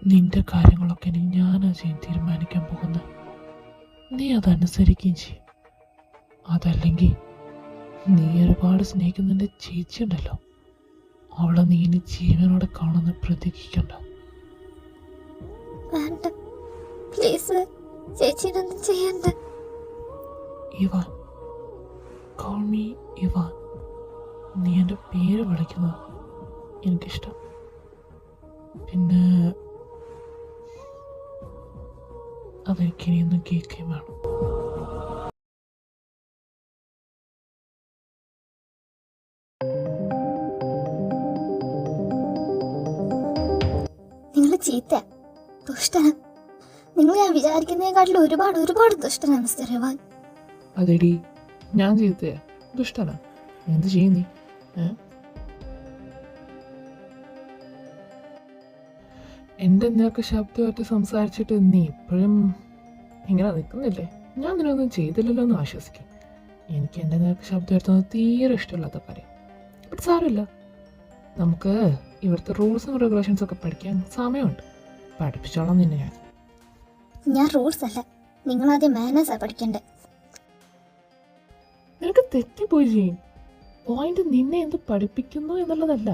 നിന്റെ കാര്യങ്ങളൊക്കെ ഇനി ഞാനാ ചെയ്യാൻ തീരുമാനിക്കാൻ പോകുന്നത്. നീ അതനുസരിക്കുകയും ചെയ്യും. അതല്ലെങ്കിൽ നീ ഒരുപാട് സ്നേഹിക്കുന്ന നിന്റെ ചേച്ചി ഉണ്ടല്ലോ, അവളെ നീ ഇനി ജീവനോടെ കാണുന്ന പ്രതീക്ഷിക്കണ്ട. വേണ്ട, പ്ലീസ് ചേച്ചിനൊന്നും ചെയ്യണ്ട. Ivan, call me Ivan. നീ എൻ്റെ പേര് വിളിക്കുന്നത് എനിക്കിഷ്ടം. പിന്നെ അതെനിക്കിനിയൊന്നും കേൾക്കുകയും വേണം. നിങ്ങൾ ചീത്ത ദുഷ്ടനാ. നിങ്ങൾ ഞാൻ വിചാരിക്കുന്നതിനെക്കാട്ടിലും ഒരുപാട് ഒരുപാട് ദുഷ്ടനാണ് മിസ്റ്റർ ഇവാൻ. അതെടി, ഞാൻ ചെയ്തേ ദുഷ്ടനാ. എന്ത് ചെയ്യും നീ? എൻ്റെ നേർക്ക് ശബ്ദമായിട്ട് സംസാരിച്ചിട്ട് നീ ഇപ്പോഴും ഇങ്ങനെ നിൽക്കുന്നില്ലേ? ഞാൻ നിന്നൊന്നും ചെയ്തില്ലല്ലോ എന്ന് ആശ്വസിക്കും. എനിക്ക് എൻ്റെ നേർക്ക് ശബ്ദം ഉയർത്തുന്നത് തീരെ ഇഷ്ടമില്ലാത്ത കാര്യം. ബട്ട് സാരമില്ല, നമുക്ക് ഇവിടുത്തെ റൂൾസും റെഗുലേഷൻസും ഒക്കെ പഠിക്കാൻ സമയമുണ്ട്. പഠിപ്പിച്ചോളാം നിന്നെ ഞാൻ റൂൾസ് അല്ല, നിങ്ങളാദ്യം മാനേഴ്സാ പഠിക്കണ്ടേ. നിനക്ക് തെറ്റിപ്പോയി ചെയ്യും. പോയിന്റ് നിന്നെ എന്ത് പഠിപ്പിക്കുന്നു എന്നുള്ളതല്ല,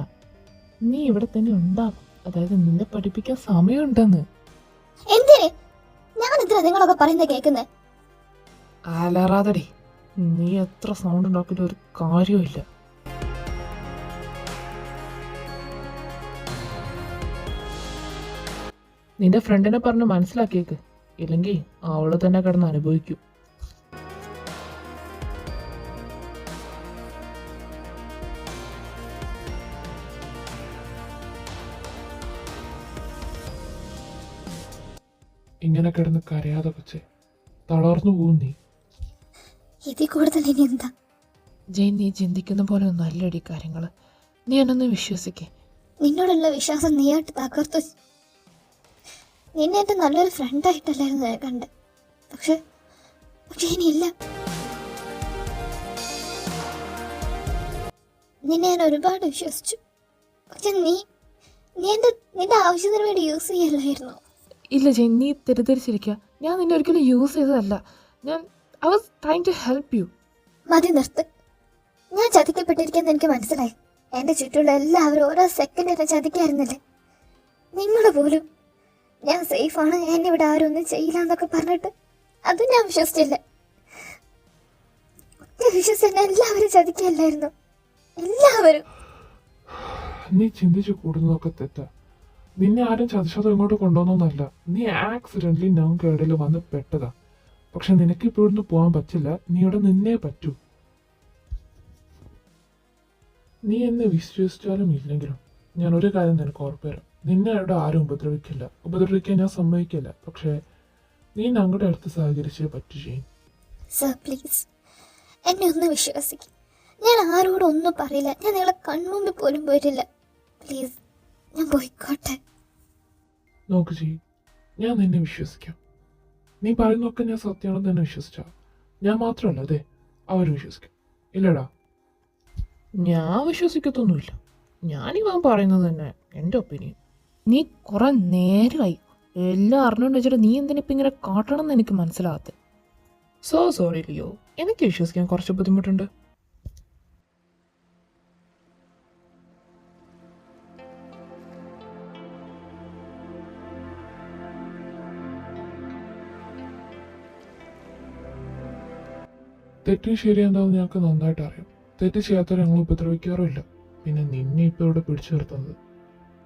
നീ ഇവിടെ തന്നെ ഉണ്ടാകും. അതായത് നിന്നെ പഠിപ്പിക്കാൻ സമയമുണ്ടെന്ന്. എന്തിന്? ഞാൻ എന്തിനാ നിങ്ങളൊക്കെ പറയുന്നത് കേൾക്കുന്നത്? അലറാതടി, നീ എത്ര സൗണ്ട് ഉണ്ടാക്കിയിട്ട് ഒരു കാര്യമില്ല. നിന്റെ ഫ്രണ്ടിനെ പറഞ്ഞ് മനസ്സിലാക്കിയേക്ക്, ഇല്ലെങ്കിൽ അവള് തന്നെ കിടന്ന് അനുഭവിക്കും. ഇങ്ങനെ കിടന്ന് കരയാതെ കൊച്ചേ, തളർന്നു പോകും നീ. ഇതിൽ കൂടുതൽ ഇനി എന്താ? ജയൻ, നീ ചിന്തിക്കുന്ന പോലെ ഒന്നും അല്ലടി കാര്യങ്ങൾ. നീ എന്നൊന്ന് വിശ്വസിക്കേ. നിന്നോടുള്ള വിശ്വാസം നീയായിട്ട് തകർത്തു. നിന്നെ എൻ്റെ നല്ലൊരു ഫ്രണ്ടായിട്ടല്ലായിരുന്നു ഞാൻ കണ്ടത്. പക്ഷെ ഇനിയില്ല. നിന്നെ ഞാൻ ഒരുപാട് വിശ്വസിച്ചു. പക്ഷെ നിന്റെ ആവശ്യത്തിന് വേണ്ടി യൂസ് ചെയ്യല്ലായിരുന്നു. ഇല്ല ജയൻ, നീ തെറ്റിദ്ധരിച്ചിരിക്കുക. ഞാൻ നിന്നെ ഒരിക്കലും യൂസ് ചെയ്തതല്ല. I was trying to help you. മതി നിർത്ത്. ഞാൻ ചതിക്കപ്പെട്ടിരിക്കുന്നത് എനിക്ക് മനസ്സിലായി. എൻ്റെ ചുറ്റുള്ള എല്ലാവരും ഓരോ സെക്കൻഡ് എന്നെ ചതിക്കായിരുന്നില്ലേ. നിങ്ങൾ പോലും ഞാൻ സേഫാണ്, എന്നെ ഇവിടെ ആരും ഒന്നും ചെയ്യില്ല എന്നൊക്കെ പറഞ്ഞിട്ട് അതും ഞാൻ വിശ്വസിച്ചില്ല. വിശ്വസിച്ച് എല്ലാവരും ചതിക്കല്ലായിരുന്നു, എല്ലാവരും. നീ ചിന്തിച്ചു കൂടുന്നതൊക്കെ തെറ്റാ. നിന്നെ ആരും ചതിച്ചതോ ഇങ്ങോട്ട് കൊണ്ടുവന്നൊന്നല്ല. നീ ആക്സിഡന്റലി ഞങ്ങൾക്ക് ഇടയിൽ വന്ന് പെട്ടതാ. പക്ഷെ നിനക്ക് ഇപ്പോൾ ഇവിടുന്ന് പോകാൻ പറ്റില്ല. നീ ഇവിടെ നിന്നേ പറ്റൂ. നീ എന്നെ വിശ്വസിച്ചാലും ഇല്ലെങ്കിലും ഞാൻ ഒരു കാര്യം നിനക്ക് ഉറപ്പുതരാം. നിന്നെ ഇവിടെ ആരും ഉപദ്രവിക്കാൻ ഞാൻ സമ്മതിക്കില്ല. പക്ഷേ നീ ഞങ്ങളുടെ അടുത്ത് സഹകരിച്ചേ പറ്റൂ ചെയ്യും. സർ പ്ലീസ് എന്നെ ഒന്ന് വിശ്വസിക്കും. ഞാൻ ആരോടും ഒന്നും പറയില്ല. ഞാൻ നിങ്ങളെ കൺമുമ്പിൽ പോലും പോയിട്ടില്ല. പ്ലീസ്, ഞാൻ പോയിക്കോട്ടെ. നോക്ക് ചെയ്യും, ഞാൻ നിന്നെ വിശ്വസിക്കാം. നീ പറയുന്നതൊക്കെ ഞാൻ സത്യമാണെന്ന് തന്നെ വിശ്വസിച്ചാ. ഞാൻ മാത്രമല്ല, അതെ, അവർ വിശ്വസിക്കും. ഇല്ലടാ, ഞാൻ വിശ്വസിക്കത്തൊന്നുമില്ല. ഞാനിവൻ പറയുന്നത് തന്നെ എൻ്റെ ഒപ്പീനിയൻ. നീ കുറെ നേരമായി എല്ലാം അറിഞ്ഞുകൊണ്ട് വെച്ചിട്ട് നീ എന്തിനിപ്പം ഇങ്ങനെ കാട്ടണം എന്ന് എനിക്ക് മനസ്സിലാകാത്ത. സോറി ലിയോ, എനിക്ക് വിശ്വസിക്കാൻ കുറച്ച് ബുദ്ധിമുട്ടുണ്ട്. തെറ്റും ശരിയെന്താണെന്ന് ഞങ്ങൾക്ക് നന്നായിട്ട് അറിയാം. തെറ്റ് ചെയ്യാത്തവരെ ഞങ്ങൾ ഉപദ്രവിക്കാറുമില്ല. പിന്നെ നിന്നെ ഇപ്പോൾ ഇവിടെ പിടിച്ചു നിർത്തുന്നത്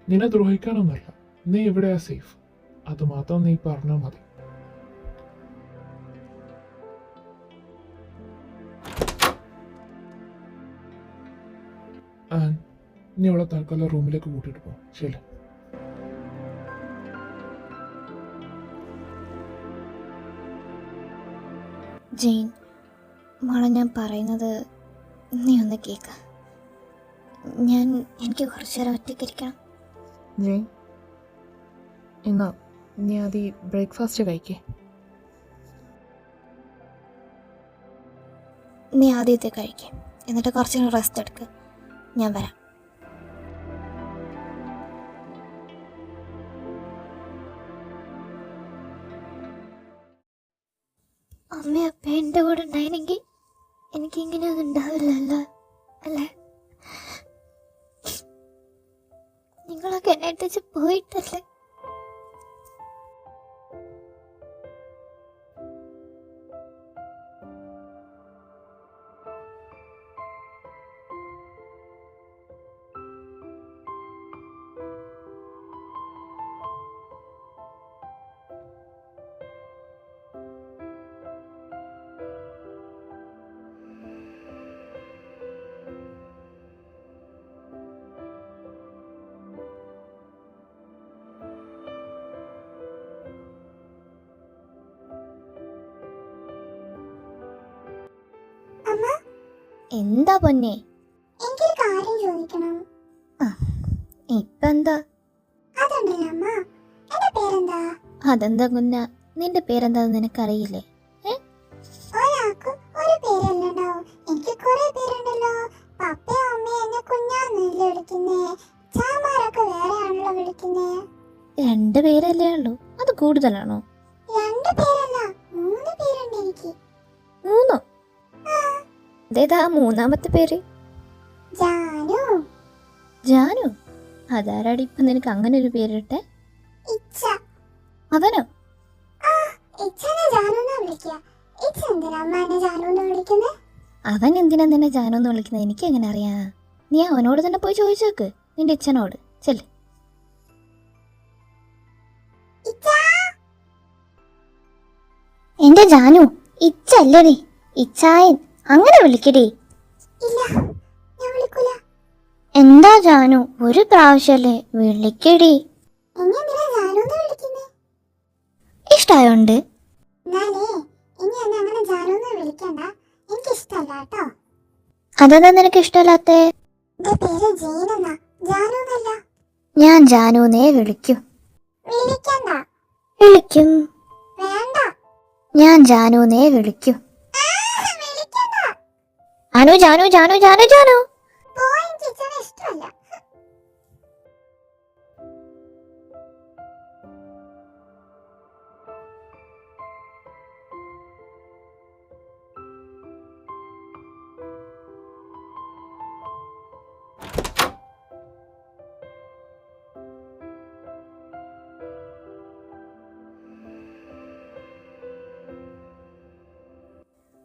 നിന്നെ ദ്രോഹിക്കാനൊന്നുമല്ല. നീ ഇവിടെയാ സേഫ്, അത് മാത്രം നീ പറഞ്ഞാൽ മതി. നീ അവളെ തൽക്കാലം റൂമിലേക്ക് കൂട്ടിയിട്ട് പോ. ശരി. ജെയിൻ മോളെ, ഞാൻ പറയുന്നത് നീ ഒന്ന് കേൾക്ക. എനിക്ക് കുറച്ചു നേരം ഒറ്റയ്ക്കിരിക്കണം. ജെയിൻ, എന്നാ നീ ആദ്യം ബ്രേക്ക്ഫാസ്റ്റ് കഴിക്കേ. നീ ആദ്യത്തെ കഴിക്കേ, എന്നിട്ട് കുറച്ചു നേരം റെസ്റ്റ് എടുക്കുക. ഞാൻ വരാം. ഉണ്ടായിരുന്നെങ്കിൽ എനിക്കിങ്ങനെയൊന്നും ഉണ്ടാവില്ലല്ലോ അല്ലേ? നിങ്ങളൊക്കെ എന്നെ ഇട്ടിച്ച് പോയിട്ടല്ലേ? എന്താ പൊന്നെ? എനിക്കൊരു കാര്യം ചോദിക്കണം. ഇപ്പൊ എന്താ? അതുണ്ടല്ലോ അമ്മ, എന്റെ പേരെന്താ? അതെന്താ കുഞ്ഞ, നിന്റെ പേരെന്താന്ന് നിനക്കറിയില്ലേ? ഒരാൾക്ക് ഒരു പേരല്ലണ്ടാവും, എനിക്ക് കുറെ പേരുണ്ടല്ലോ. പപ്പയും അമ്മയും എന്നെ കുഞ്ഞാന്നല്ലേ വിളിക്കുന്നേ. ചാമാരൊക്കെ വേറെയാണല്ലോ വിളിക്കുന്നേ. 2 പേരല്ലേ ഉള്ളൂ, അത് കൂടുതലാണോ? 2 പേരല്ല, 3 പേരുണ്ട് എനിക്ക്. 3? അതേതാ 3-മത്തെ പേര്? ജാനു. ജാനു? അതാരാടി ഇപ്പൊ നിനക്ക് അങ്ങനെ ഒരു പേരിട്ടെ? ഇച്ച. അവനോ? ഇച്ചനെ ജാനു എന്നാ വിളിക്കുക. ഇച്ച എന്തിനാ അമ്മ എന്നെ ജാനു എന്ന് വിളിക്കുന്നേ? അവൻ എന്തിനാ നിന്നെ ജാനു എന്ന് വിളിക്കുന്നത് എനിക്ക് എങ്ങനെ അറിയാ? നീ അവനോട് തന്നെ പോയി ചോദിച്ചു നോക്ക്, നിന്റെ ഇച്ഛനോട്. ചെല്ല്. എന്റെ ജാനു, ഇച്ചല്ലടി, ഇച്ചായൻ. അങ്ങനെ വിളിക്കടി. ഇല്ല, ഞാൻ വിളിക്കൂല. എന്താ ജാനു, ഒരു പ്രാവശ്യല്ലേ, വിളിക്കടി. എന്നെ എന്തിനാ ജാനു എന്ന് വിളിക്കുന്നേ? ഇഷ്ടായോണ്ട്. എന്നാലേ ഇനി എന്നെ അങ്ങനെ ജാനു എന്ന് വിളിക്കണ്ട, എനിക്ക് ഇഷ്ടല്ല കേട്ടോ. അതെന്താ നിനക്ക് ഇഷ്ടമല്ലാത്തേ? എന്റെ പേര് ജെയിൻ എന്നാ, ജാനു എന്നല്ല. ഞാൻ ജാനുന്നേ വിളിക്കൂ. വിളിക്കണ്ട. വിളിക്കും. വേണ്ട. ഞാൻ ജാനുന്നേ വിളിക്കൂ. വിളിക്കണ്ട. അനു, ജാനു, ജാനു, ജാനു, ജാനു. പോയി, എനിക്ക് ഇച്ചനെ ഇഷ്ടമല്ല.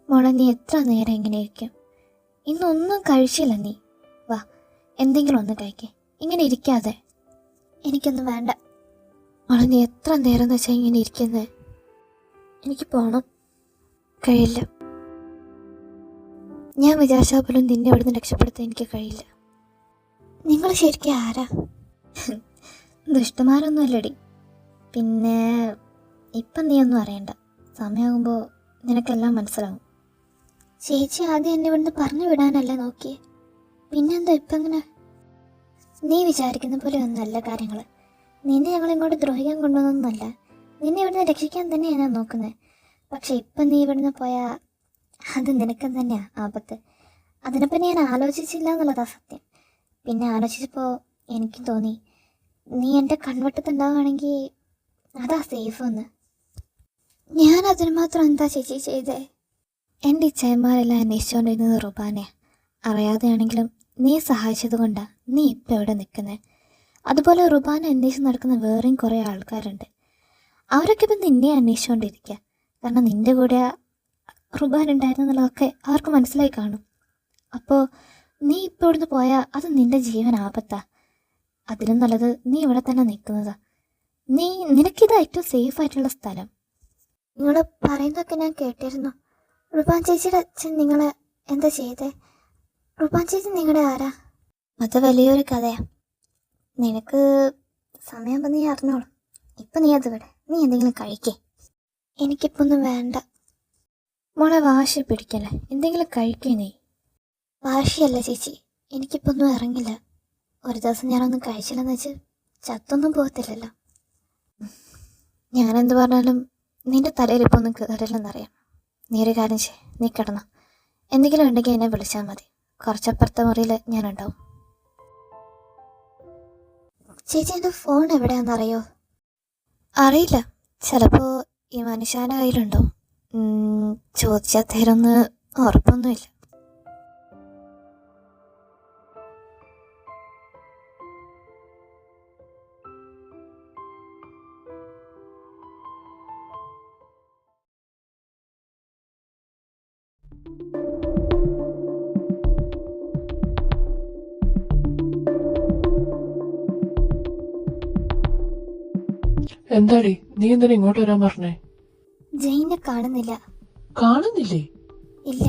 മോളെ, നീ എത്ര നേരം ഇങ്ങനെ ഇരിക്കും? ഇന്നൊന്നും കഴിച്ചില്ല നീ. വാ, എന്തെങ്കിലും ഒന്ന് കഴിക്കേ, ഇങ്ങനെ ഇരിക്കാതെ. എനിക്കൊന്നും വേണ്ട. മോളെ, നീ എത്ര നേരം എന്ന് വെച്ചാൽ ഇങ്ങനെ ഇരിക്കുന്നത്? എനിക്ക് പോണം. കഴിയില്ല. ഞാൻ വിചാരിച്ചാൽ പോലും നിന്നെ അവിടുന്ന് രക്ഷപ്പെടുത്താൻ എനിക്ക് കഴിയില്ല. നിങ്ങൾ ശരിക്കും ആരാ? ദുഷ്ടന്മാരൊന്നും അല്ലടി. പിന്നെ ഇപ്പം നീ ഒന്നും അറിയണ്ട, സമയമാകുമ്പോൾ നിനക്കെല്ലാം മനസ്സിലാവും. ചേച്ചി ആദ്യം എന്നെ ഇവിടുന്ന് പറഞ്ഞു വിടാനല്ലേ നോക്കിയേ, പിന്നെന്താ ഇപ്പം ഇങ്ങനെ? നീ വിചാരിക്കുന്ന പോലെ ഒന്നല്ല കാര്യങ്ങൾ. നിന്നെ ഞങ്ങളിങ്ങോട്ട് ദ്രോഹിക്കാൻ കൊണ്ടുവന്നൊന്നുമല്ല, നിന്നെ ഇവിടുന്ന് രക്ഷിക്കാൻ തന്നെയാണ് ഞാൻ നോക്കുന്നത്. പക്ഷെ ഇപ്പം നീ ഇവിടുന്ന് പോയാൽ അത് നിനക്ക് തന്നെയാണ് ആപത്ത്. അതിനെപ്പം ഞാൻ ആലോചിച്ചില്ല എന്നുള്ളതാ സത്യം. പിന്നെ ആലോചിച്ചപ്പോൾ എനിക്ക് തോന്നി, നീ എൻ്റെ കൺവട്ടത്തുണ്ടാവുകയാണെങ്കിൽ അതാ സേഫ് എന്ന്. ഞാൻ അതിന് മാത്രം എന്താ ചേച്ചി ചെയ്തേ? എൻ്റെ ഇച്ഛന്മാരെല്ലാം അന്വേഷിച്ചുകൊണ്ടിരുന്നത് റുബാനെ. അറിയാതെയാണെങ്കിലും നീ സഹായിച്ചത് കൊണ്ടാണ് നീ ഇപ്പം ഇവിടെ നിൽക്കുന്നത്. അതുപോലെ റുബാനെ അന്വേഷിച്ച് നടക്കുന്ന വേറെയും കുറേ ആൾക്കാരുണ്ട്. അവരൊക്കെ ഇപ്പം നിന്നെ അന്വേഷിച്ചുകൊണ്ടിരിക്കുക. കാരണം നിൻ്റെ കൂടെ റുബാൻ ഉണ്ടായിരുന്നു എന്നുള്ളതൊക്കെ അവർക്ക് മനസ്സിലായി കാണും. അപ്പോൾ നീ ഇപ്പോൾ ഇവിടുന്ന് പോയാൽ അത് നിൻ്റെ ജീവൻ ആപത്താ. അതിലും നല്ലത് നീ ഇവിടെ തന്നെ നിൽക്കുന്നതാ. നിനക്കിതാ ഏറ്റവും സേഫ് ആയിട്ടുള്ള സ്ഥലം. നിങ്ങൾ പറയുന്നതൊക്കെ ഞാൻ കേട്ടിരുന്നു. റുബാൻ ചേച്ചിയുടെ അച്ഛൻ നിങ്ങളെ എന്താ ചെയ്തേ? റുബാൻ ചേച്ചി നിങ്ങളുടെ ആരാ? അത് വലിയൊരു കഥയാണ്. നിനക്ക് സമയമാകുമ്പോൾ നീ അറിഞ്ഞോളൂ. ഇപ്പം നീ അത് വിട, നീ എന്തെങ്കിലും കഴിക്കേ. എനിക്കിപ്പോൾ ഒന്നും വേണ്ട. മോളെ, വാശി പിടിക്കല്ലേ, എന്തെങ്കിലും കഴിക്കേ നീ. വാശിയല്ല ചേച്ചി, എനിക്കിപ്പോൾ ഒന്നും ഇറങ്ങില്ല. ഒരു ദിവസം ഞാനൊന്നും കഴിച്ചില്ലെന്ന് വെച്ച് ചത്തൊന്നും പോകത്തില്ലല്ലോ. ഞാനെന്ത് പറഞ്ഞാലും നിന്റെ തലയിൽ ഇപ്പോൾ ഒന്നും കയറില്ലെന്നറിയാം. നീ ഒരു കാര്യം ചെയ്യ്, നീ കിടന്നോ. എന്തെങ്കിലും ഉണ്ടെങ്കിൽ എന്നെ വിളിച്ചാൽ മതി. കുറച്ചപ്പുറത്തെ മുറിയിൽ ഞാനുണ്ടാവും. ചേച്ചി, എൻ്റെ ഫോൺ എവിടെയാണെന്നറിയോ? അറിയില്ല, ചിലപ്പോൾ ഈ മനുഷ്യൻ്റെ കയ്യിലുണ്ടോ. ചോദിച്ചാൽ തരുമെന്ന് ഉറപ്പൊന്നുമില്ല. എന്താടി നീ എന്തിനാ ഇങ്ങോട്ട് വരാൻ പറഞ്ഞേ? ജെയിനെ കാണുന്നില്ല. കാണുന്നില്ലേ? ഇല്ല.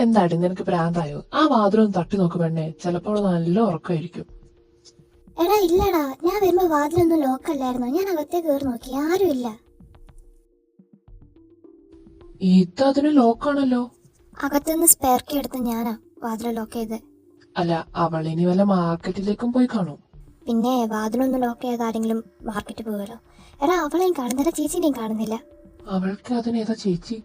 എന്താടി നിനക്ക് ഭ്രാന്തായോ? ആ വാതിലൊന്ന് തട്ടി നോക്ക് പെണ്ണേ, ചിലപ്പോൾ നല്ല ഉറക്കമായിരിക്കും. എടാ ഇല്ലടാ, ഞാൻ വരുമ്പോ വാതിലൊന്നും ലോക്കല്ലായിരുന്നു. ഞാൻ അകത്തേക്ക് കയറി നോക്കി, ആരുമില്ല. ഇതിന് ലോക്കാണല്ലോ. അകത്തുനിന്ന് സ്പെയർ കീ എടുത്ത് ഞാനാ വാതിൽ ലോക്ക് ചെയ്ത്. അല്ല, അവളിനി വല്ല മാർക്കറ്റിലേക്കും പോയി കാണും. പിന്നെ വാതിലൊന്നും ലോക്ക് ചെയ്ത് ആരെങ്കിലും മാർക്കറ്റിൽ പോകുമല്ലോ. എടാ അവളെയും കാണുന്നില്ല, ചേച്ചീനെയും കാണുന്നില്ല. അവൾക്ക് അതിനേതാ ചേച്ചി?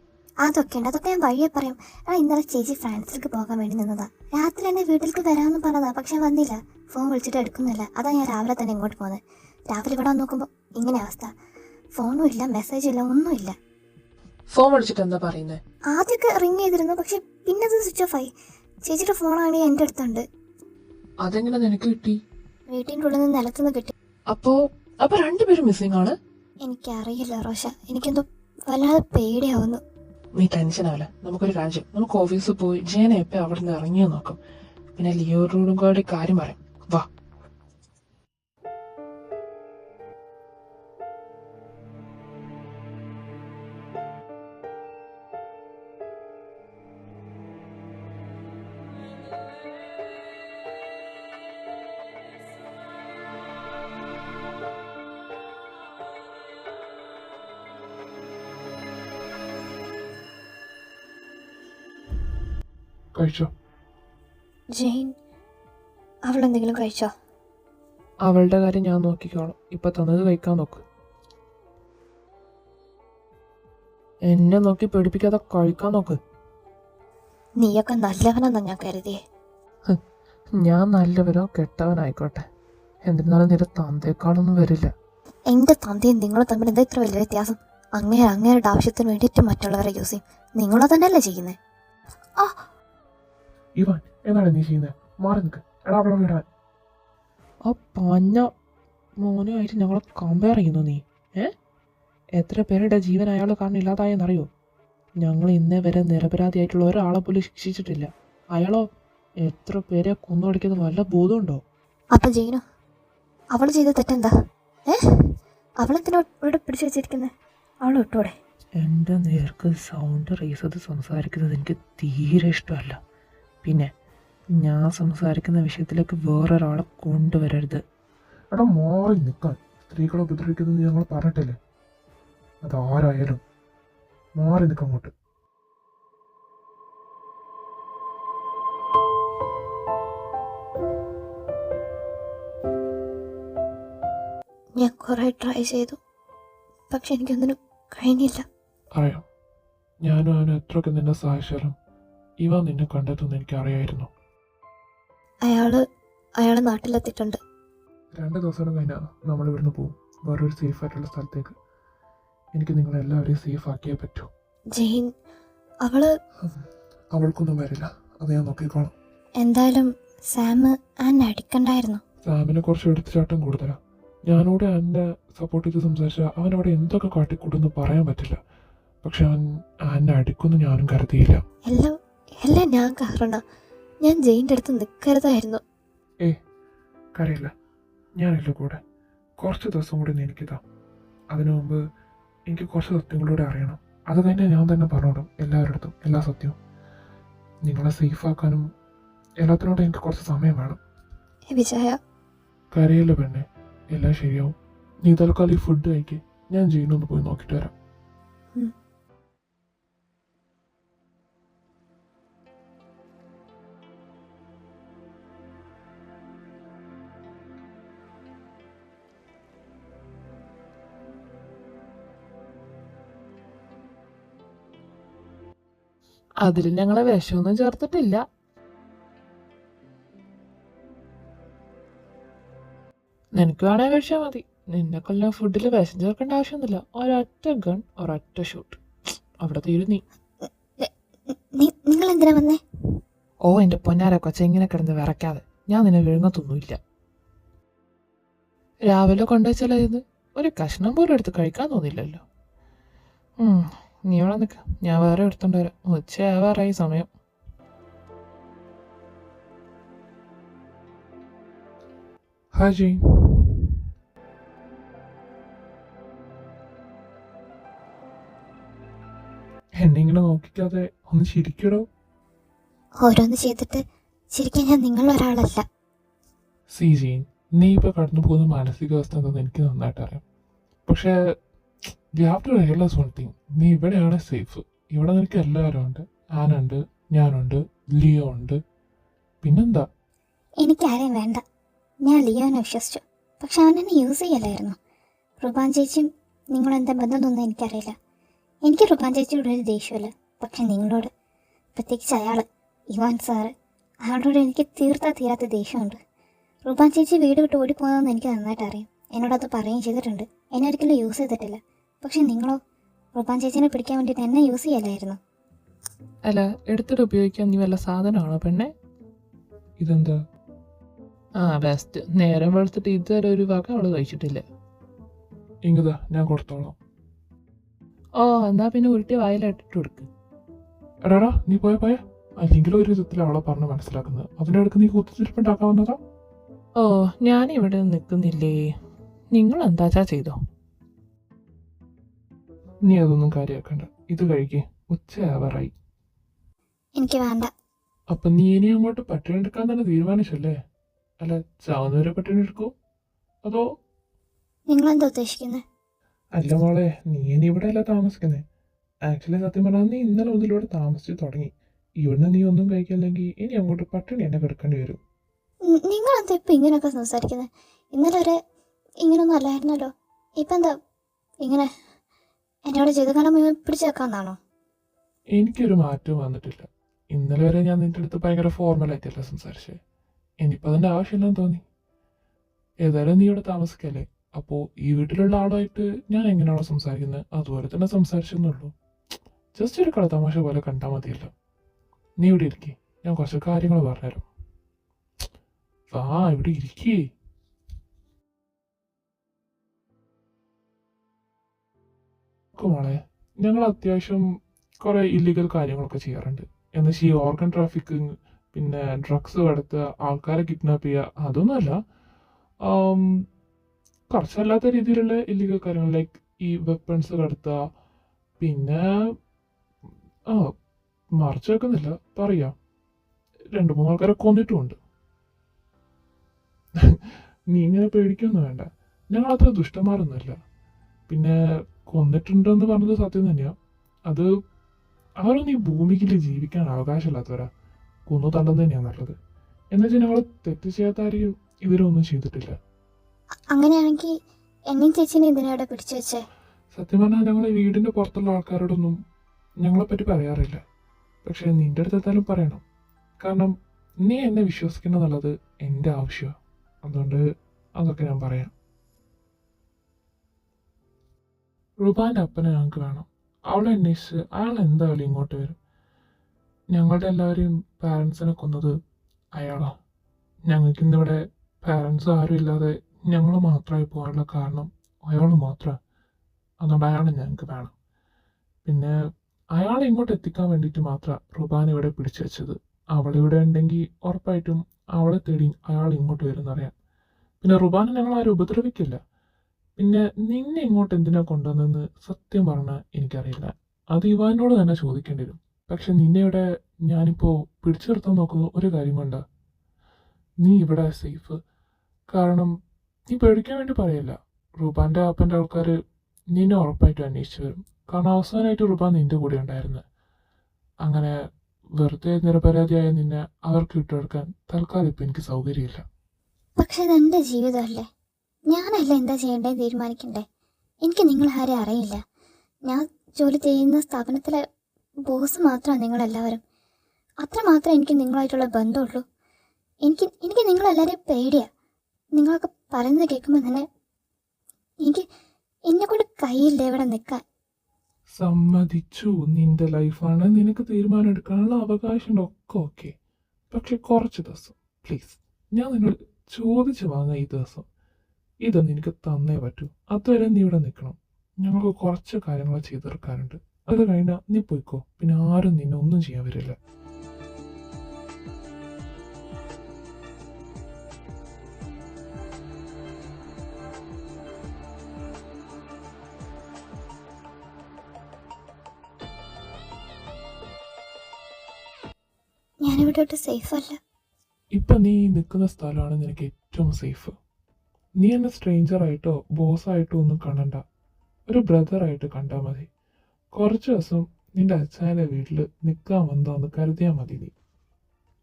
അതൊക്കെ ഉണ്ട്, അതൊക്കെ ഞാൻ വഴിയെ പറയും. എടാ ഇന്നലെ ചേച്ചി ഫ്രാൻസിലേക്ക് പോകാൻ വേണ്ടി നിന്നതാ. രാത്രി എന്നെ വീട്ടിലേക്ക് വരാമെന്ന് പറഞ്ഞതാ, പക്ഷെ വന്നില്ല. ഫോൺ വിളിച്ചിട്ട് എടുക്കുന്നില്ല. അതാ ഞാൻ രാവിലെ തന്നെ ഇങ്ങോട്ട് പോകുന്നത്. രാവിലെ ഇവിടെ നോക്കുമ്പോൾ ഇങ്ങനെ അവസ്ഥ. ഫോണും ഇല്ല, മെസ്സേജും ഇല്ല, ഒന്നുമില്ല. ഫോൺ വിളിച്ചിട്ട് എന്താ പറയുന്നേ? ആദ്യമൊക്കെ റിങ് ചെയ്തിരുന്നു, പക്ഷെ പിന്നെ അത് സ്വിച്ച് ഓഫ് ആയി. ചേച്ചിയുടെ ഫോണാണെങ്കിൽ എൻ്റെ അടുത്തുണ്ട്. അതെങ്ങനെ നിനക്ക് കിട്ടി? വീട്ടിൻ്റെ ഉള്ളിൽ നിന്ന് നിലത്തുനിന്ന് കിട്ടി. അപ്പൊ രണ്ടുപേരും മിസ്സിംഗ് ആണ്? എനിക്കറിയില്ല റോഷ, എനിക്കെന്തോ വല്ലാതെ പേടിയാവുന്നു. നീ ടെൻഷൻ ആവില്ല. നമുക്കൊരു കാര്യം, നമുക്ക് ഓഫീസിൽ പോയി ജയനെ എപ്പോ അവിടെ നിന്ന് ഇറങ്ങിയോ നോക്കാം. പിന്നെ ലിയോയോടും കൂടെ കാര്യം പറയാം. വാ. കഴിച്ചോ? ജെയിൻ അവളെന്തെങ്കിലും കഴിച്ചോ? അവളുടെ കാര്യം ഞാൻ നോക്കിക്കോളാം. ഇപ്പൊ തന്നത് കഴിക്കാൻ നോക്ക്. എന്നെ നോക്കി പേടിപ്പിക്കാതെ കഴിക്കാൻ നോക്ക്. നീയൊക്കെ നല്ലവനെന്നാ ഞാൻ കരുതിയേ. ഞാൻ നല്ലവനോ കെട്ടവനായിക്കോട്ടെ, എന്നിരുന്നാലും നിന്റെ തന്തേക്കാളൊന്നും വരില്ല. എന്റെ തന്തയും നിങ്ങളും തമ്മിൽ എന്താ ഇത്ര വലിയ വ്യത്യാസം? അങ്ങേരുടെ ആവശ്യത്തിന് വേണ്ടിയിട്ട് മറ്റുള്ളവരെ യൂസ് ചെയ്യും. നിങ്ങളോ തന്നെയല്ലേ ചെയ്യുന്നത്? ആ ഇവാൻ, എന്താണ് നീ ചെയ്യുന്നത്? മാറി നിൽക്ക്. എടാ അവിടെ വിടാൻ. ആ പഞ്ഞ മോനുമായിട്ട് ഞങ്ങളെ കമ്പയർ ചെയ്യുന്നു നീ? എത്ര പേരുടെ ജീവൻ അയാൾ കാരണം ഇല്ലാതായെന്നറിയോ? ഞങ്ങൾ ഇന്നേ വരെ നിരപരാധിയായിട്ടുള്ള ഒരാളെ പോലും ശിക്ഷിച്ചിട്ടില്ല. അയാളോ എത്ര പേരെ കൊന്നൊടിക്കുന്ന വല്ല ബോധമുണ്ടോ? അപ്പൊ ജെയിനോ, അവൾ ചെയ്ത തെറ്റെന്താ? അവളെന്തിനാ ഇവിടെ പിടിച്ചു വെച്ചിരിക്കുന്നത്? അവൾ വിട്ടോടെ. എൻ്റെ നേർക്ക് സൗണ്ട് റേസ് ചെയ്ത് സംസാരിക്കുന്നത് എനിക്ക് തീരെ ഇഷ്ടമല്ല. പിന്നെ ഞാൻ സംസാരിക്കുന്ന വിഷയത്തിലേക്ക് വേറൊരാളെ കൊണ്ടുവരരുത്. എടാ മാറി നിൽക്കാൻ. സ്ത്രീകളെ ഉപദ്രവിക്കുന്നത് ഞങ്ങൾ പറഞ്ഞിട്ടില്ലേ? അതാരായാലും മാറി നിൽക്കാൻ അങ്ങോട്ട്. ഞാൻ കുറെ ട്രൈ ചെയ്തു, പക്ഷെ എനിക്കൊന്നിനും കഴിഞ്ഞില്ല. അറിയാം, ഞാനും അവന് എത്രയൊക്കെ നിന്നെ സഹായിച്ചാലും ഇവ നിന്നെ കണ്ടെത്തുമെന്ന് എനിക്കറിയായിരുന്നു. അയാള് നാട്ടിലെത്തിയിട്ടുണ്ട്. 2 ദിവസം കഴിഞ്ഞാൽ നമ്മൾ ഇവിടുന്ന് പോകും, വേറൊരു സേഫ് ആയിട്ടുള്ള സ്ഥലത്തേക്ക്. എനിക്ക് നിങ്ങളെല്ലാവരെയും സേഫ് ആക്കിയേ പറ്റൂ. ജെയിൻ അവൾക്കൊന്നും വരില്ല, അത് ഞാൻ നോക്കിക്കോളാം. എന്തായാലും സാം ആന്നെ അടിക്കണ്ടായിരുന്നു. സാമിനെ കുറച്ച് എടുത്തുചാട്ടം കൂടുതലാണ്. ഞാനോട് ആൻ്റെ സപ്പോർട്ട് ചെയ്ത് സംസാരിച്ചാൽ അവനവിടെ എന്തൊക്കെ കാട്ടിക്കൂട്ടെന്ന് പറയാൻ പറ്റില്ല. പക്ഷെ അവൻ ആന്നെ അടിക്കുമെന്ന് ഞാനും കരുതിയില്ല. എല്ലാം ഞാൻ കാരണം. ഞാൻ ജെയിൻ്റെ അടുത്ത് നിൽക്കരുതായിരുന്നു. കരയില്ല, ഞാനില്ല കൂടെ. കുറച്ച് ദിവസം കൂടി നീ എനിക്കിതാ. അതിനു മുമ്പ് എനിക്ക് കുറച്ച് സത്യങ്ങളൂടെ അറിയണം. അത് കഴിഞ്ഞാൽ ഞാൻ തന്നെ പറഞ്ഞോടും എല്ലാവരുടെ അടുത്തും എല്ലാ സത്യവും. നിങ്ങളെ സേഫാക്കാനും എല്ലാത്തിനോടും എനിക്ക് കുറച്ച് സമയം വേണം. വിജയ, കരയില്ല പെണ്ണെ, എല്ലാം ശരിയാവും. നീ തൽക്കാലം ഈ ഫുഡ് കഴിക്കേ, ഞാൻ ജെയിനൊന്ന് പോയി നോക്കിയിട്ട് വരാം. അതിൽ ഞങ്ങളെ വിഷമൊന്നും ചേർത്തിട്ടില്ല. നിനക്ക് വേണേ കഴിച്ചാൽ മതി. നിന്നെ കൊല്ലം ഫുഡിൽ വിഷം ചേർക്കേണ്ട ആവശ്യമൊന്നുമില്ല. ഒരൊറ്റ ഗൺ, ഒരൊറ്റ ഷൂട്ട്, അവിടെ തീരും നീ. നിങ്ങൾ എന്തിനാ വന്നേ? ഓ എൻ്റെ പൊന്നാര കൊച്ച, ഇങ്ങനെ കിടന്ന് വിറയ്ക്കാതെ. ഞാൻ നിന്നെ വിഴുങ്ങത്തൊന്നുമില്ല. രാവിലെ കൊണ്ടുവച്ചാലായിരുന്നു, ഒരു കഷ്ണം പോലും എടുത്ത് കഴിക്കാൻ തോന്നില്ലല്ലോ. നീ ഇവിടെ നിൽക്ക, ഞാൻ വേറെ എടുത്തോണ്ട് വരാം. ഉച്ചയാവാറായി സമയം. ഹാജി, എന്നെ ഇങ്ങനെ നോക്കിക്കാതെ ഒന്ന് ചിരിക്കടോ. ഓരോന്ന് ചെയ്തിട്ട് ശരിക്കും ഞാൻ നിങ്ങളൊരാളല്ല. സീജീൻ, നീ ഇപ്പോൾ കടന്നു പോകുന്ന മാനസികാവസ്ഥ എന്താണെന്ന് എനിക്ക് നന്നായിട്ട് അറിയാം. പക്ഷേ you have to realise one thing, നീ ഇവിടെയാണ് സേഫ്. ഇവിടെ നിനക്ക് എല്ലാവരും ഉണ്ട്. ആനുണ്ട്, ഞാനുണ്ട്, ലിയോ ഉണ്ട്, പിന്നെന്താ? എനിക്കാരെയും വേണ്ട. ഞാൻ ലിയോനെ വിശ്വസിച്ചു, പക്ഷെ അവനെന്നെ യൂസ് ചെയ്യലായിരുന്നു. റുബാൻ ചേച്ചിയും നിങ്ങളെന്താ ബന്ധമൊന്നും എനിക്കറിയില്ല. എനിക്ക് റുബാൻ ചേച്ചിയോട് ഒരു ദേഷ്യമില്ല, പക്ഷെ നിങ്ങളോട്, പ്രത്യേകിച്ച് അയാൾ ഇവാൻ സാറ്, അയാളോട് എനിക്ക് തീരാത്ത ദേഷ്യമുണ്ട്. റുബാൻ ചേച്ചി വീട് വിട്ട് ഓടിപ്പോകുന്നതെന്ന് എനിക്ക് നന്നായിട്ട് അറിയാം. എന്നോടത് പറയുകയും ചെയ്തിട്ടുണ്ട്. എന്നെ ഒരിക്കലും യൂസ് ചെയ്തിട്ടില്ല. പക്ഷെ നിങ്ങളോ റുബാൻ ചേച്ചിനെ പിടിക്കാൻ വേണ്ടിയിട്ട് എന്നെ യൂസ് ചെയ്യലായിരുന്നു. അല്ല, എടുത്തിട്ട് ഉപയോഗിക്കാൻ നീ വല്ല സാധനമാണോ പെണ്ണെ? ഇതെന്താ? ബെസ്റ്റ്. നേരം വെളുത്തിട്ട് ഇതുവരെ ഒരു വക അവള് കഴിച്ചിട്ടില്ല. ഇങ്ങതാ, ഞാൻ കൊടുത്തോളാം. എന്നാ പിന്നെ ഉരുട്ടി വായിലിട്ടിട്ട് കൊടുക്ക്. എടാടാ, നീ പോയ അല്ലെങ്കിലും ഒരു വിധത്തിൽ അവളെ പറഞ്ഞ് മനസ്സിലാക്കുന്നത്. അതിൻ്റെ അടുക്ക് നീ കുത്തിച്ചിരിപ്പുണ്ടാക്കാവുന്നതാ. ഞാനിവിടെ നിൽക്കുന്നില്ലേ, നിങ്ങൾ എന്താച്ചാ ചെയ്തോ. നീ അതൊന്നും കാര്യമാക്കണ്ട, ഇത് കഴിക്കേ, ഉച്ചയാവാറായി. എനിക്ക് വേണ്ട. അപ്പൊ നീ ഇനി അങ്ങോട്ട് പട്ടിണി എടുക്കാൻ തന്നെ തീരുമാനിച്ചല്ലേ? അല്ല, ചാവുന്നവരെ പട്ടിണി എടുക്കോ അതോ? നിങ്ങളെന്താ ഉദ്ദേശിക്കുന്നത്? അല്ല മോളെ, നീ ഇനി ഇവിടെ അല്ല താമസിക്കുന്നേ. ആക്ച്വലി സത്യം പറഞ്ഞാൽ നീ ഇന്നലെ മുതൽ ഇവിടെ താമസിച്ച് തുടങ്ങി. ഇവിടുന്ന് നീ ഒന്നും കഴിക്കില്ലെങ്കിൽ ഇനി അങ്ങോട്ട് പട്ടിണി തന്നെ കിടക്കേണ്ടി വരും. നിങ്ങളെന്താ ഇപ്പം ഇങ്ങനെയൊക്കെ സംസാരിക്കുന്നത്? ഇന്നലെ വരെ ഇങ്ങനൊന്നും അല്ലായിരുന്നല്ലോ. ഇപ്പം എന്താ ഇങ്ങനെ എന്നോട് ജീവിതകാലം മുഴുവൻ പിടിച്ചു വെക്കാമെന്നാണോ? എനിക്കൊരു മാറ്റവും വന്നിട്ടില്ല. ഇന്നലെ വരെ ഞാൻ നിന്റെ അടുത്ത് ഭയങ്കര ഫോർമലായിട്ടല്ല സംസാരിച്ചേ. ഇനിയിപ്പോൾ അതിൻ്റെ ആവശ്യമില്ലെന്ന് തോന്നി. ഏതായാലും നീ ഇവിടെ താമസിക്കല്ലേ, അപ്പോൾ ഈ വീട്ടിലുള്ള ആളുമായിട്ട് ഞാൻ എങ്ങനെയാണോ സംസാരിക്കുന്നത് അതുപോലെ തന്നെ സംസാരിച്ചെന്നുള്ളൂ. ജസ്റ്റ് ഒരു കളത്തമാശ പോലെ കണ്ടാൽ മതിയല്ലോ. നീ ഇവിടെ ഇരിക്കേ, ഞാൻ കുറച്ച് കാര്യങ്ങൾ പറഞ്ഞുതരാം. ഇവിടെ ഇരിക്കേ. മോളെ, ഞങ്ങൾ അത്യാവശ്യം കുറേ ഇല്ലീഗൽ കാര്യങ്ങളൊക്കെ ചെയ്യാറുണ്ട്. എന്നുവെച്ചാൽ ഈ ഓർഗൻ ട്രാഫിക്കിങ്, പിന്നെ ഡ്രഗ്സ് കടത്തുക, ആൾക്കാരെ കിഡ്നാപ്പ് ചെയ്യുക, അതൊന്നുമല്ല. കുറച്ചല്ലാത്ത രീതിയിലുള്ള ഇല്ലീഗൽ കാര്യങ്ങൾ, ലൈക്ക് ഈ വെപ്പൺസ് കടത്തുക, പിന്നെ മറച്ചു വെക്കുന്നില്ല, പറയാം, 2-3 ആൾക്കാരെ കൊന്നിട്ടുമുണ്ട്. നീ ഇങ്ങനെ പേടിക്കൊന്നും വേണ്ട, ഞങ്ങൾ അത്ര ദുഷ്ടന്മാരൊന്നുമില്ല. പിന്നെ കൊന്നിട്ടുണ്ടെന്ന് പറഞ്ഞത് സത്യം തന്നെയാ. അത് അവരൊന്നും ഈ ഭൂമിയിൽ ജീവിക്കാൻ അവകാശമില്ലാത്തവരാ. കൊന്നു തള്ളുന്നത് തന്നെയാണ് നല്ലത്. എന്നുവെച്ചാൽ ഞങ്ങൾ തെറ്റ് ചെയ്യാത്താരെയും ഇവരൊന്നും ചെയ്തിട്ടില്ല. അങ്ങനെയാണെങ്കിൽ എന്നെയും ചേച്ചിനെ എന്തിനാ പിടിച്ചു വെച്ചേ? സത്യം പറഞ്ഞാൽ ഞങ്ങൾ ഈ വീടിൻ്റെ പുറത്തുള്ള ആൾക്കാരോടൊന്നും ഞങ്ങളെപ്പറ്റി പറയാറില്ല. പക്ഷെ നിന്റെ അടുത്ത് എന്തായാലും പറയണം. കാരണം നീ എന്നെ വിശ്വസിക്കണമെന്നുള്ളത് എൻ്റെ ആവശ്യമാണ്. അതുകൊണ്ട് അതൊക്കെ ഞാൻ പറയാം. റുബാൻ്റെ അപ്പനെ ഞങ്ങൾക്ക് വേണം. അവളെ അന്വേഷിച്ച് അയാൾ എന്തായാലും ഇങ്ങോട്ട് വരും. ഞങ്ങളുടെ എല്ലാവരെയും പാരൻസിനെ കൊന്നത് അയാളാണ്. ഞങ്ങൾക്ക് ഇന്നിവിടെ പാരൻസ് ആരും ഇല്ലാതെ ഞങ്ങൾ മാത്രമായി പോകാനുള്ള കാരണം അയാൾ മാത്രമാണ്. അതുകൊണ്ട് അയാളെ ഞങ്ങൾക്ക് വേണം. പിന്നെ അയാളെ ഇങ്ങോട്ട് എത്തിക്കാൻ വേണ്ടിയിട്ട് മാത്രമാണ് റുബാൻ ഇവിടെ പിടിച്ചു വെച്ചത്. അവളിവിടെ ഉണ്ടെങ്കിൽ ഉറപ്പായിട്ടും അവളെ തേടി അയാൾ ഇങ്ങോട്ട് വരുന്നറിയാം. പിന്നെ റുബാനെ ഞങ്ങൾ ആരും ഉപദ്രവിക്കില്ല. പിന്നെ നിന്നെ ഇങ്ങോട്ട് എന്തിനാ കൊണ്ടുവന്നെന്ന് സത്യം പറഞ്ഞാൽ എനിക്കറിയില്ല. അത് ഇവാനോട് തന്നെ ചോദിക്കേണ്ടി വരും. പക്ഷെ നിന്നെ ഇവിടെ ഞാനിപ്പോൾ പിടിച്ചു നിർത്താൻ നോക്കുന്ന ഒരു കാര്യം കൊണ്ടാ. നീ ഇവിടെ സേഫ്. കാരണം നീ പേടിക്കാൻ വേണ്ടി പറയല്ല. റുബാൻ്റെ അപ്പൻ്റെ ആൾക്കാർ നിന്നെ ഉറപ്പായിട്ടും അന്വേഷിച്ചു വരും. കാരണം അവസാനമായിട്ട് റുബാൻ നിന്റെ കൂടെ ഉണ്ടായിരുന്നു. അങ്ങനെ വെറുതെ നിരപരാധിയായ നിന്നെ അവർക്ക് വിട്ടുകൊടുക്കാൻ തൽക്കാലം ഇപ്പം എനിക്ക് സൗകര്യമില്ല. പക്ഷെ ഇതെൻ്റെ ജീവിതമല്ലേ, ഞാനല്ല എന്താ ചെയ്യേണ്ടത് തീരുമാനിക്കണ്ടേ. എനിക്ക് നിങ്ങളാരെയും അറിയില്ല. ഞാൻ ജോലി ചെയ്യുന്ന സ്ഥാപനത്തിലെ ബോസ് മാത്രമാണ് നിങ്ങളെല്ലാവരും. അത്ര മാത്രമേ എനിക്ക് നിങ്ങളായിട്ടുള്ള ബന്ധമുള്ളൂ. എനിക്ക് നിങ്ങളെല്ലാവരെയും പേടിയാണ്. നിങ്ങളൊക്കെ പറയുന്നത് കേൾക്കുമ്പോൾ തന്നെ എന്നെക്കൊണ്ട് കയ്യില്ല ഇവിടെ നിൽക്കാൻ. സമ്മതിച്ചു, നിന്റെ ലൈഫാണ്, നിനക്ക് തീരുമാനം എടുക്കാനുള്ള അവകാശമുണ്ട്, ഒക്കെ ഓക്കെ. പക്ഷെ കുറച്ച് ദിവസം പ്ലീസ്, ഞാൻ നിങ്ങൾ ചോദിച്ചു വാങ്ങാം ഈ ദിവസം. ഇതൊന്നും എനിക്ക് തന്നേ പറ്റൂ. അതുവരെ നീ ഇവിടെ നിൽക്കണം. ഞങ്ങൾക്ക് കുറച്ച് കാര്യങ്ങൾ ചെയ്തു തീർക്കാനുണ്ട്. അത് കഴിഞ്ഞാൽ നീ പോയിക്കോ. പിന്നെ ആരും നിന്നെ ഒന്നും ചെയ്യാൻ വരില്ല. ഞാനിവിടെ ഒട്ടും സേഫ് അല്ല. ഇപ്പൊ നീ നിൽക്കുന്ന സ്ഥലമാണ് നിനക്ക് ഏറ്റവും സേഫ്. നീ എന്നെ സ്ട്രേഞ്ചറായിട്ടോ ബോസായിട്ടോ ഒന്നും കാണണ്ട. ഒരു ബ്രദറായിട്ട് കണ്ടാൽ മതി. കുറച്ച് ദിവസം നിന്റെ അച്ഛൻ്റെ വീട്ടിൽ നിൽക്കാൻ വന്നോന്ന് കരുതിയാൽ മതി. നീ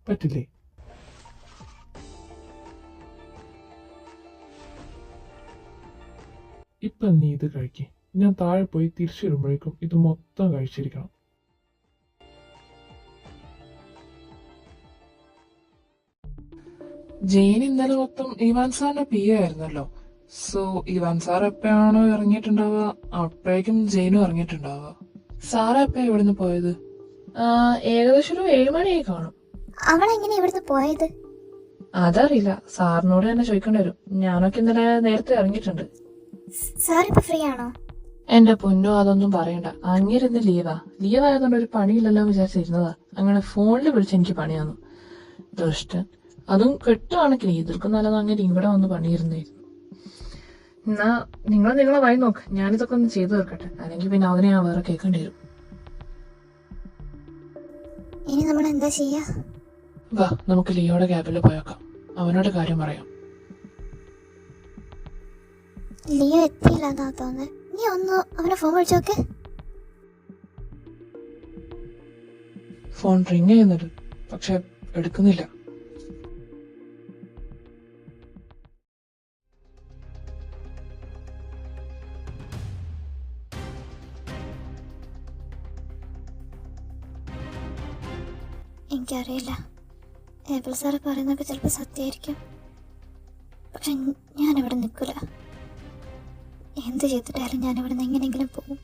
പറ്റില്ലേ? ഇപ്പൊ നീ ഇത് കഴിക്കേ. ഞാൻ താഴെ പോയി തിരിച്ചു വരുമ്പോഴേക്കും ഇത് മൊത്തം കഴിച്ചിരിക്കണം. ജെയിൻ ഇന്നലെ മൊത്തം ഇവാൻ സാറിന്റെ പി ആയിരുന്നല്ലോ. സോ ഇവാൻ സാർ എപ്പോഴാണോ ഇറങ്ങിയിട്ടുണ്ടാവുക അപ്പോഴേക്കും ജെയിനും ഇറങ്ങിയിട്ടുണ്ടാവുക. സാറ് എപ്പോഴാ ഇവിടുന്ന് പോയത്? ഏകദേശം ഒരു 7 മണിയായി കാണും. അവളെങ്ങനെ ഇവിടുന്ന് പോയത്? അതറിയില്ല, സാറിനോട് തന്നെ ചോദിക്കേണ്ടി വരും. ഞാനൊക്കെ ഇന്നലെ നേരത്തെ ഇറങ്ങിയിട്ടുണ്ട്. സാർ ഇപ്പൊ ഫ്രീ ആണോ? എന്റെ പൊന്നോ, അതൊന്നും പറയണ്ട. അങ്ങേരുന്ന് ലീവായതുകൊണ്ട് ഒരു പണിയില്ലല്ലോ വിചാരിച്ചിരുന്നതാ. അങ്ങനെ ഫോണിൽ വിളിച്ച് എനിക്ക് പണിയാന്നു. ദുഷ്ടൻ. അതും കെട്ടുകണക്കിന് ഇതിൽക്കും നല്ലത് അങ്ങനെ ഇവിടെ വന്ന് പണിയിരുന്നായിരുന്നു. എന്നാ നിങ്ങളെ വഴി നോക്ക്, ഞാനിതൊക്കെ ഒന്ന് ചെയ്തു തീർക്കട്ടെ. അല്ലെങ്കിൽ പിന്നെ അതിനെ ഞാൻ വേറെ കേൾക്കേണ്ടി വരും. ഇനി നമ്മൾ എന്താ ചെയ്യാ? വാ, നമുക്ക് ലിയോയുടെ ക്യാബിൽ പോയേക്കാം. അവനോട് കാര്യം പറയാം. ലിയോ എത്തിയില്ലെന്നാ തോന്നുന്നത്. നീ ഒന്ന് അവനെ ഫോൺ വിളിച്ചു നോക്ക്. ഫോൺ റിങ് ചെയ്യുന്നുണ്ട്, പക്ഷെ എടുക്കുന്നില്ല. എനിക്കറിയില്ല, ഏബിൾ സാറ് പറയുന്നതൊക്കെ ചിലപ്പോൾ സത്യമായിരിക്കും. പക്ഷെ ഞാനിവിടെ നിൽക്കില്ല. എന്ത് ചെയ്തിട്ടായാലും ഞാനിവിടെ നിന്ന് എങ്ങനെയെങ്കിലും പോകും.